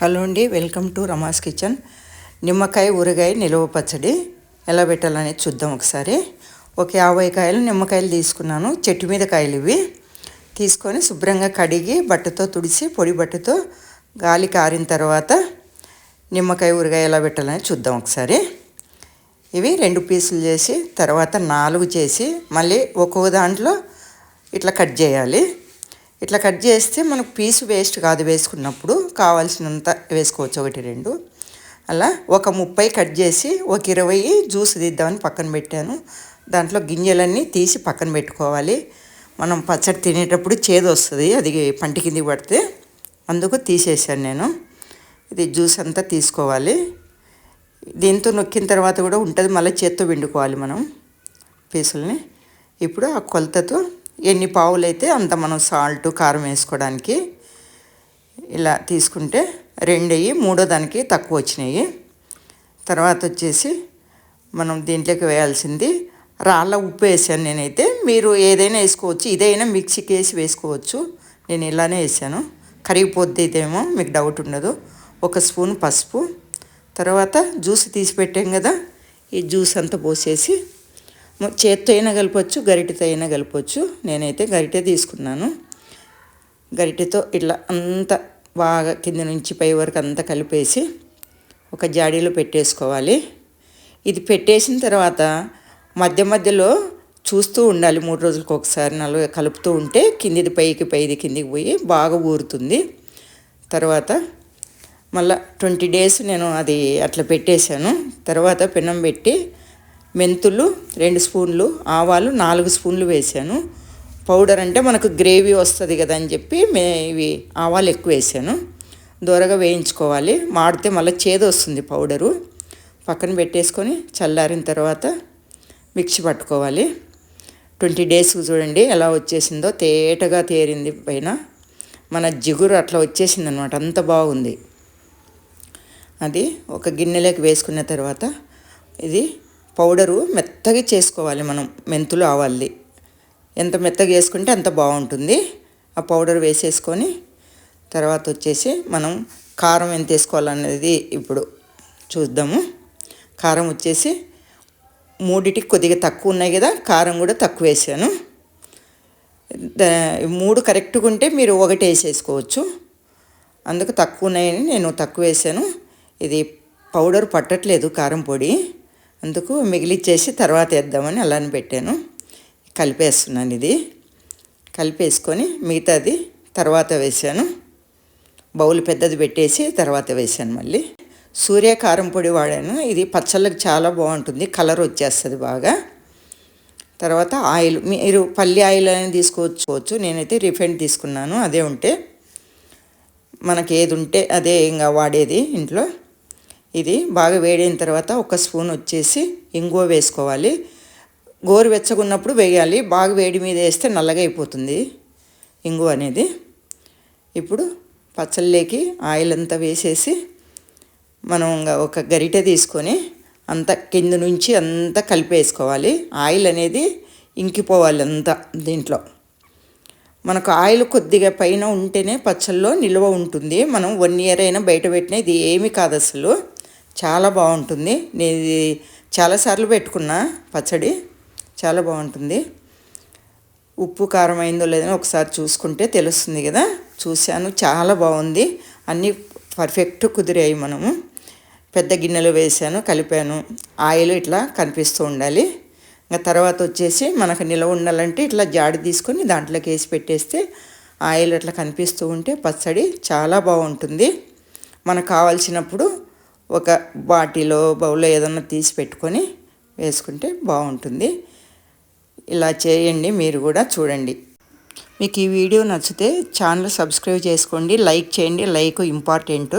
Hello అండి, welcome to Rama's kitchen. నిమ్మకాయ ఊరగాయ నిలువ పచ్చడి ఎలా పెట్టాలనేది చూద్దాం ఒకసారి. ఒక 50 కాయలు నిమ్మకాయలు తీసుకున్నాను. చెట్టు మీద కాయలు ఇవి. తీసుకొని శుభ్రంగా కడిగి బట్టతో తుడిచి పొడి బట్టతో గాలి కారిన తర్వాత నిమ్మకాయ ఊరగాయ ఎలా పెట్టాలని చూద్దాం ఒకసారి. ఇవి 2 పీసులు చేసి తర్వాత 4 చేసి మళ్ళీ ఒక్కో దాంట్లో ఇట్లా కట్ చేయాలి. ఇట్లా కట్ చేస్తే మనకు పీసు వేస్ట్ కాదు. వేసుకున్నప్పుడు కావాల్సినంత వేసుకోవచ్చు, 1-2 అలా. ఒక 30 కట్ చేసి ఒక 20 జ్యూస్ తీద్దామని పక్కన పెట్టాను. దాంట్లో గింజలన్నీ తీసి పక్కన పెట్టుకోవాలి. మనం పచ్చడి తినేటప్పుడు చేదు వస్తుంది, అది పంట కిందికి పడితే, అందుకు తీసేసాను నేను. ఇది జ్యూస్ అంతా తీసుకోవాలి. దీంతో నొక్కిన తర్వాత కూడా ఉంటుంది, మళ్ళీ చేత్తో పిండుకోవాలి మనం పీసుల్ని. ఇప్పుడు ఆ కొలతతో ఎన్ని పావులు అయితే అంత మనం సాల్ట్ కారం వేసుకోవడానికి ఇలా తీసుకుంటే 2 అయ్యి 3వ దానికి తక్కువ వచ్చినాయి. తర్వాత వచ్చేసి మనం దీంట్లోకి వేయాల్సింది రాళ్ళ ఉప్పు వేసాను నేనైతే. మీరు ఏదైనా వేసుకోవచ్చు, ఇదైనా మిక్సీకి వేసి వేసుకోవచ్చు. నేను ఇలానే వేసాను, కరిగిపోద్ది ఇదేమో, మీకు డౌట్ ఉండదు. 1 స్పూన్ పసుపు, తర్వాత జ్యూస్ తీసి పెట్టాం కదా, ఈ జ్యూస్ అంతా పోసేసి చేత్తో అయినా కలపచ్చు, గరిటెతో అయినా కలపచ్చు. నేనైతే గరిటె తీసుకున్నాను. గరిటెతో ఇట్లా అంతా బాగా కింద నుంచి పై వరకు అంతా కలిపేసి ఒక జాడీలో పెట్టేసుకోవాలి. ఇది పెట్టేసిన తర్వాత మధ్య మధ్యలో చూస్తూ ఉండాలి. 3 రోజులకు ఒకసారి కలుపుతూ ఉంటే కిందిది పైకి, పైది కిందికి పోయి బాగా ఊరుతుంది. తర్వాత మళ్ళీ 20 డేస్ నేను అది అట్లా పెట్టేశాను. తర్వాత పెనం పెట్టి మెంతులు 2 స్పూన్లు, ఆవాలు 4 స్పూన్లు వేసాను. పౌడర్ అంటే మనకు గ్రేవీ వస్తుంది కదా అని చెప్పి ఇవి ఆవాలు ఎక్కువ వేసాను. దూరగా వేయించుకోవాలి, మాడితే మళ్ళీ చేదు వస్తుంది పౌడరు. పక్కన పెట్టేసుకొని చల్లారిన తర్వాత మిక్సీ పట్టుకోవాలి. 20 డేస్కి చూడండి ఎలా వచ్చేసిందో, తేటగా తేరింది పైన. మన జిగురు అట్లా వచ్చేసింది అనమాట, అంత బాగుంది. అది ఒక గిన్నెలోకి వేసుకున్న తర్వాత ఇది పౌడరు మెత్తగా చేసుకోవాలి మనం. మెంతులు ఆవాల్ది ఎంత మెత్తగా వేసుకుంటే అంత బాగుంటుంది. ఆ పౌడర్ వేసేసుకొని తర్వాత వచ్చేసి మనం కారం ఎంత వేసుకోవాలనేది ఇప్పుడు చూద్దాము. కారం వచ్చేసి 3టికి కొద్దిగా తక్కువ ఉన్నాయి కదా, కారం కూడా తక్కువ వేసాను. 3 కరెక్ట్గా ఉంటే మీరు 1 వేసేసుకోవచ్చు. అందుకు తక్కువ ఉన్నాయని నేను తక్కువ వేసాను. ఇది పౌడర్ పట్టట్లేదు కారం పొడి, అందుకు మిగిలిచ్చేసి తర్వాత వేద్దామని అలానే పెట్టాను. కలిపేస్తున్నాను. ఇది కలిపేసుకొని మిగతాది తర్వాత వేసాను. బౌల్ పెద్దది పెట్టేసి తర్వాత వేసాను. మళ్ళీ సూర్యకారం పొడి వాడాను. ఇది పచ్చళ్ళకి చాలా బాగుంటుంది, కలర్ వచ్చేస్తుంది బాగా. తర్వాత ఆయిల్, మీరు పల్లి ఆయిల్ అని తీసుకోవచ్చు. నేనైతే రిఫైండ్ తీసుకున్నాను. అదే ఉంటే మనకి ఏది ఉంటే అదే ఇంకా వాడేది ఇంట్లో. ఇది బాగా వేడైన తర్వాత 1 స్పూన్ వచ్చేసి ఇంగువ వేసుకోవాలి. గోరువెచ్చగున్నప్పుడు వేయాలి, బాగా వేడి మీద వేస్తే నల్లగా అయిపోతుంది ఇంగువ అనేది. ఇప్పుడు పచ్చళ్ళకి ఆయిల్ అంతా వేసేసి మనం ఒక గరిటె తీసుకొని అంత కింద నుంచి అంతా కలిపేసుకోవాలి. ఆయిల్ అనేది ఇంకిపోవాలి అంతా దీంట్లో. మనకు ఆయిల్ కొద్దిగా పైన ఉంటేనే పచ్చళ్ళలో నిల్వ ఉంటుంది. మనం 1 ఇయర్ అయినా బయట పెట్టినా ఇది ఏమీ కాదు, అసలు చాలా బాగుంటుంది. నేను ఇది చాలాసార్లు పెట్టుకున్నా పచ్చడి, చాలా బాగుంటుంది. ఉప్పు కారం అయిందో లేదని ఒకసారి చూసుకుంటే తెలుస్తుంది కదా. చూశాను, చాలా బాగుంది. అన్నీ పర్ఫెక్ట్ కుదిరాయి. మనము పెద్ద గిన్నెలో వేసాను, కలిపాను. ఆయిల్ ఇట్లా కనిపిస్తూ ఉండాలి. ఇంకా తర్వాత వచ్చేసి మనకు నిల్వ ఉండాలంటే ఇట్లా జాడి తీసుకొని దాంట్లోకి వేసి పెట్టేస్తే ఆయిల్ అట్లా కనిపిస్తూ ఉంటే పచ్చడి చాలా బాగుంటుంది. మనకు కావాల్సినప్పుడు ఒక బాటిలో బౌల్లో ఏదన్నా తీసి పెట్టుకొని వేసుకుంటే బాగుంటుంది. ఇలా చేయండి, మీరు కూడా చూడండి. మీకు ఈ వీడియో నచ్చితే ఛానల్ సబ్స్క్రైబ్ చేసుకోండి, లైక్ చేయండి. Like important.